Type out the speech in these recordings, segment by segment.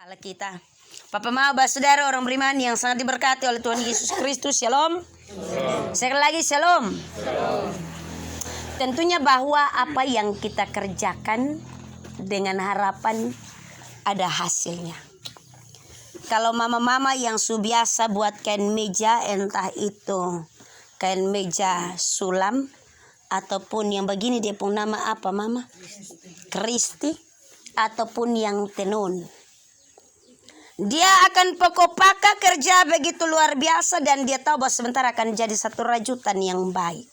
Allah kita. Papa Mama, saudara orang beriman yang sangat diberkati oleh Tuhan Yesus Kristus. Shalom. Sekali lagi shalom. Tentunya bahwa apa yang kita kerjakan dengan harapan ada hasilnya. Kalau mama-mama yang biasa buat kain meja, entah itu kain meja sulam ataupun yang begini dia pun nama apa mama? Kristi, ataupun yang tenun. Dia akan pokok-paka kerja begitu luar biasa dan dia tahu bahwa sebentar akan jadi satu rajutan yang baik.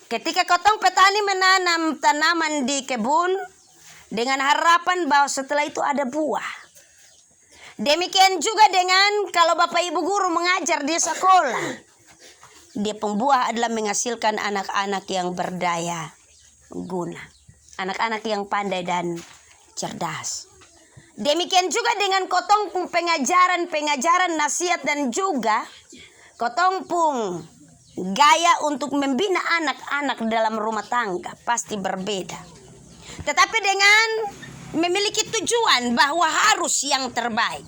Ketika kotong petani menanam tanaman di kebun dengan harapan bahwa setelah itu ada buah. Demikian juga dengan kalau Bapak Ibu guru mengajar di sekolah. Dia pembuah adalah menghasilkan anak-anak yang berdaya guna. Anak-anak yang pandai dan cerdas. Demikian juga dengan kotong pun pengajaran nasihat dan juga kotong pun gaya untuk membina anak-anak dalam rumah tangga pasti berbeda. Tetapi dengan memiliki tujuan bahwa harus yang terbaik.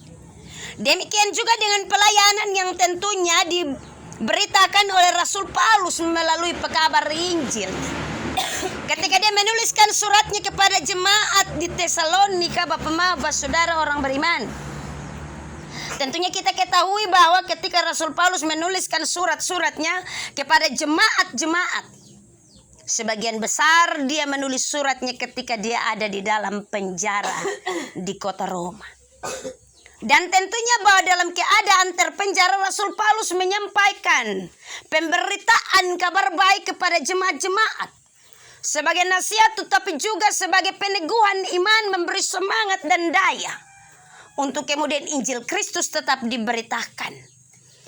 Demikian juga dengan pelayanan yang tentunya diberitakan oleh Rasul Paulus melalui pekabar Injil. Ketika dia menuliskan suratnya kepada jemaat di Tesalonika, Bapak Maba, saudara orang beriman. Tentunya kita ketahui bahwa ketika Rasul Paulus menuliskan surat-suratnya kepada jemaat-jemaat, sebagian besar dia menulis suratnya ketika dia ada di dalam penjara di kota Roma. Dan tentunya bahwa dalam keadaan terpenjara Rasul Paulus menyampaikan pemberitaan kabar baik kepada jemaat-jemaat. Sebagai nasihat tetapi juga sebagai peneguhan iman, memberi semangat dan daya untuk kemudian Injil Kristus tetap diberitakan.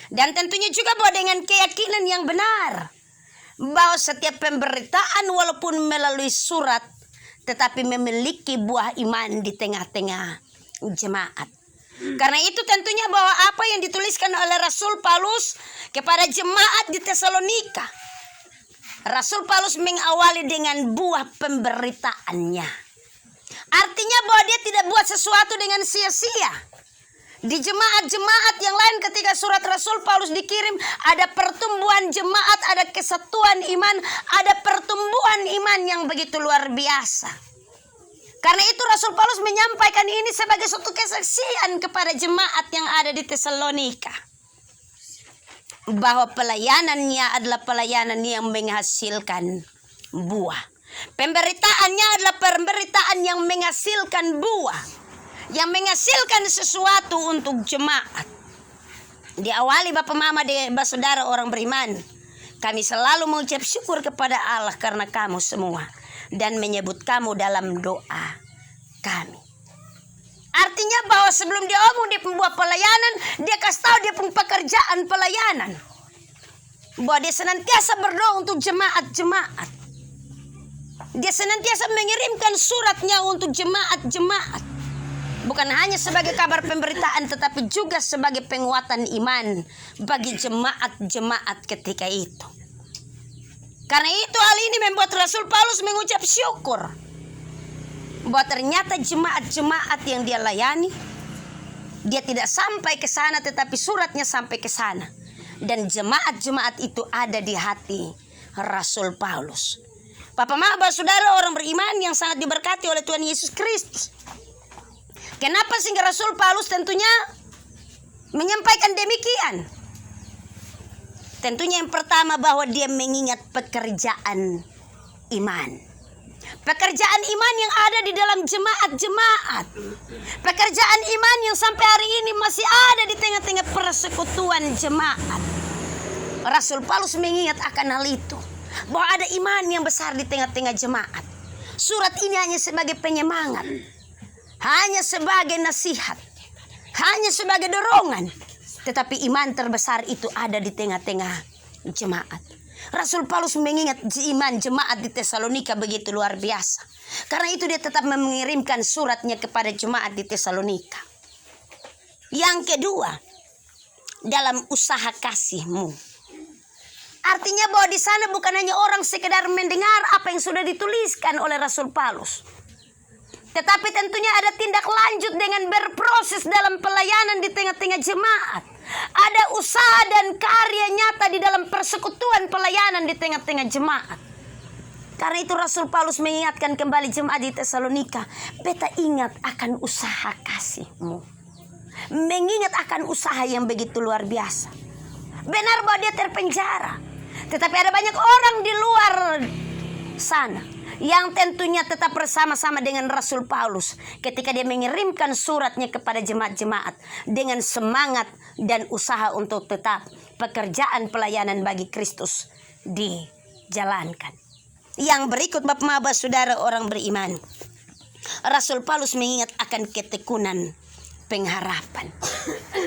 Dan tentunya juga bahwa dengan keyakinan yang benar bahwa setiap pemberitaan walaupun melalui surat tetapi memiliki buah iman di tengah-tengah jemaat. Karena itu tentunya bahwa apa yang dituliskan oleh Rasul Paulus kepada jemaat di Tesalonika, Rasul Paulus mengawali dengan buah pemberitaannya. Artinya bahwa dia tidak buat sesuatu dengan sia-sia. Di jemaat-jemaat yang lain ketika surat Rasul Paulus dikirim, ada pertumbuhan jemaat, ada kesatuan iman, ada pertumbuhan iman yang begitu luar biasa. Karena itu Rasul Paulus menyampaikan ini sebagai suatu kesaksian kepada jemaat yang ada di Tesalonika. Bahwa pelayanannya adalah pelayanan yang menghasilkan buah. Pemberitaannya adalah pemberitaan yang menghasilkan buah. Yang menghasilkan sesuatu untuk jemaat. Diawali Bapak Mama dan saudara orang beriman. Kami selalu mengucap syukur kepada Allah karena kamu semua. Dan menyebut kamu dalam doa kami. Artinya bahwa sebelum dia omong dia pembuat pelayanan, dia kasih tahu dia pun pekerjaan pelayanan. Bahwa dia senantiasa berdoa untuk jemaat-jemaat. Dia senantiasa mengirimkan suratnya untuk jemaat-jemaat. Bukan hanya sebagai kabar pemberitaan tetapi juga sebagai penguatan iman bagi jemaat-jemaat ketika itu. Karena itu hal ini membuat Rasul Paulus mengucap syukur bahwa ternyata jemaat-jemaat yang dia layani, dia tidak sampai ke sana tetapi suratnya sampai ke sana. Dan jemaat-jemaat itu ada di hati Rasul Paulus. Papa Maba, saudara orang beriman yang sangat diberkati oleh Tuhan Yesus Kristus. Kenapa sehingga Rasul Paulus tentunya menyampaikan demikian? Tentunya yang pertama bahwa dia mengingat pekerjaan iman. Pekerjaan iman yang ada di dalam jemaat-jemaat. Pekerjaan iman yang sampai hari ini masih ada di tengah-tengah persekutuan jemaat. Rasul Paulus mengingat akan hal itu. Bahwa ada iman yang besar di tengah-tengah jemaat. Surat ini hanya sebagai penyemangat. Hanya sebagai nasihat. Hanya sebagai dorongan. Tetapi iman terbesar itu ada di tengah-tengah jemaat. Rasul Paulus mengingat iman jemaat di Tesalonika begitu luar biasa. Karena itu dia tetap mengirimkan suratnya kepada jemaat di Tesalonika. Yang kedua, dalam usaha kasihmu. Artinya bahwa di sana bukan hanya orang sekedar mendengar apa yang sudah dituliskan oleh Rasul Paulus. Tetapi tentunya ada tindak lanjut dengan berproses dalam pelayanan di tengah-tengah jemaat. Ada usaha dan karya nyata di dalam persekutuan pelayanan di tengah-tengah jemaat. Karena itu Rasul Paulus mengingatkan kembali jemaat di Tesalonika, beta ingat akan usaha kasihmu. Mengingat akan usaha yang begitu luar biasa. Benar bahwa dia terpenjara, tetapi ada banyak orang di luar sana yang tentunya tetap bersama-sama dengan Rasul Paulus ketika dia mengirimkan suratnya kepada jemaat-jemaat dengan semangat dan usaha untuk tetap pekerjaan pelayanan bagi Kristus dijalankan. Yang berikut Bapak Saudara orang beriman, Rasul Paulus mengingat akan ketekunan pengharapan.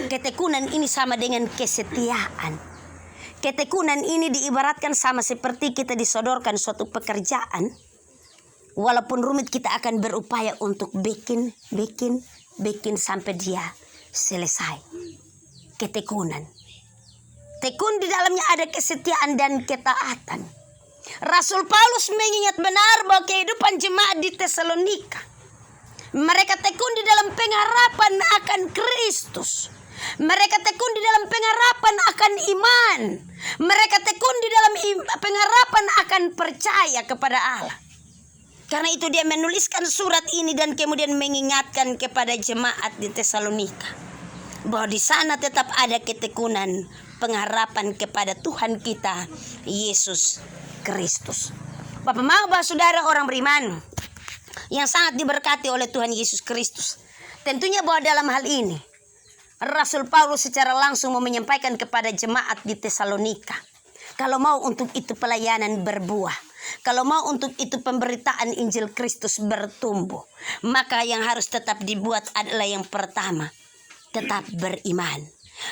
Ketekunan ini sama dengan kesetiaan. Ketekunan ini diibaratkan sama seperti kita disodorkan suatu pekerjaan. Walaupun rumit, kita akan berupaya untuk bikin sampai dia selesai. Ketekunan. Tekun di dalamnya ada kesetiaan dan ketaatan. Rasul Paulus mengingat benar bahwa kehidupan jemaat di Tesalonika, mereka tekun di dalam pengharapan akan Kristus. Mereka tekun di dalam pengharapan akan iman. Mereka tekun di dalam pengharapan akan percaya kepada Allah. Karena itu dia menuliskan surat ini dan kemudian mengingatkan kepada jemaat di Tesalonika bahwa di sana tetap ada ketekunan pengharapan kepada Tuhan kita Yesus Kristus. Bapak Saudara orang beriman yang sangat diberkati oleh Tuhan Yesus Kristus, tentunya bahwa dalam hal ini Rasul Paulus secara langsung mau menyampaikan kepada jemaat di Tesalonika, kalau mau untuk itu pelayanan berbuah, kalau mau untuk itu pemberitaan Injil Kristus bertumbuh, maka yang harus tetap dibuat adalah yang pertama, tetap beriman.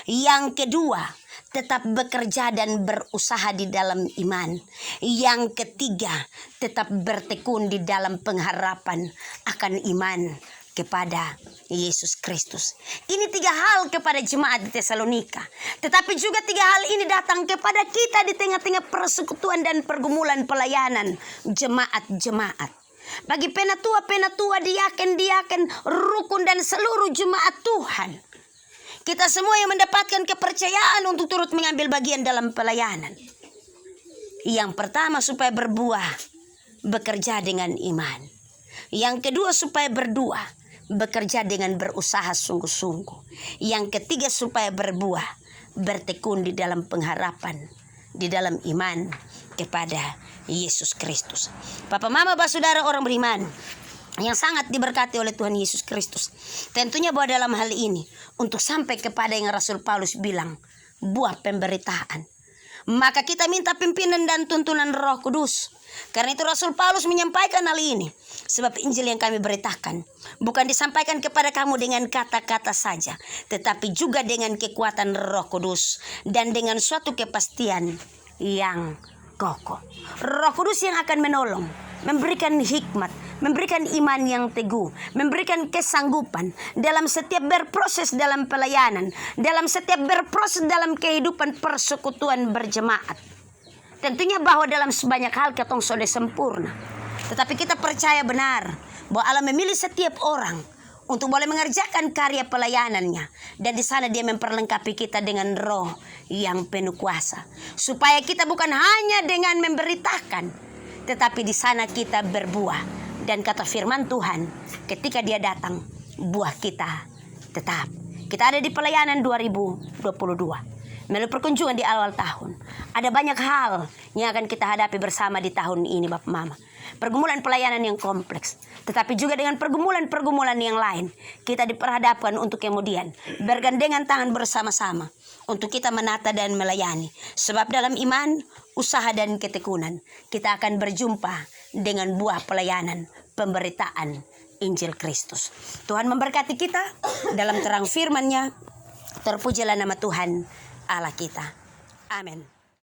Yang kedua, tetap bekerja dan berusaha di dalam iman. Yang ketiga, tetap bertekun di dalam pengharapan akan iman kepada Yesus Kristus. Ini 3 hal kepada jemaat di Tesalonika. Tetapi juga 3 hal ini datang kepada kita di tengah-tengah persekutuan dan pergumulan pelayanan jemaat-jemaat. Bagi penatua-penatua, diaken-diaken, rukun dan seluruh jemaat Tuhan, kita semua yang mendapatkan kepercayaan untuk turut mengambil bagian dalam pelayanan. Yang pertama, supaya berbuah, bekerja dengan iman. Yang kedua, supaya berbuah, bekerja dengan berusaha sungguh-sungguh. Yang ketiga, supaya berbuah, bertekun di dalam pengharapan, di dalam iman kepada Yesus Kristus. Papa Mama Saudara orang beriman yang sangat diberkati oleh Tuhan Yesus Kristus, tentunya bahwa dalam hal ini untuk sampai kepada yang Rasul Paulus bilang, buah pemberitaan, maka kita minta pimpinan dan tuntunan Roh Kudus. Karena itu Rasul Paulus menyampaikan hal ini, sebab Injil yang kami beritakan bukan disampaikan kepada kamu dengan kata-kata saja, tetapi juga dengan kekuatan Roh Kudus dan dengan suatu kepastian yang kokoh. Roh Kudus yang akan menolong, memberikan hikmat, memberikan iman yang teguh, memberikan kesanggupan dalam setiap berproses dalam pelayanan, dalam setiap berproses dalam kehidupan persekutuan berjemaat. Tentunya bahwa dalam sebanyak hal kita sudah sempurna, tetapi kita percaya benar bahwa Allah memilih setiap orang untuk boleh mengerjakan karya pelayanannya, dan di sana dia memperlengkapi kita dengan Roh yang penuh kuasa, supaya kita bukan hanya dengan memberitakan, tetapi di sana kita berbuah. Dan kata firman Tuhan, ketika dia datang, buah kita tetap. Kita ada di pelayanan 2022, melalui perkunjungan di awal tahun. Ada banyak hal yang akan kita hadapi bersama di tahun ini Bapak Mama. Pergumulan pelayanan yang kompleks, tetapi juga dengan pergumulan-pergumulan yang lain. Kita diperhadapkan untuk kemudian bergandengan tangan bersama-sama untuk kita menata dan melayani. Sebab dalam iman, usaha dan ketekunan, kita akan berjumpa dengan buah pelayanan pemberitaan Injil Kristus. Tuhan memberkati kita dalam terang firman-Nya. Terpujilah nama Tuhan Allah kita. Amin.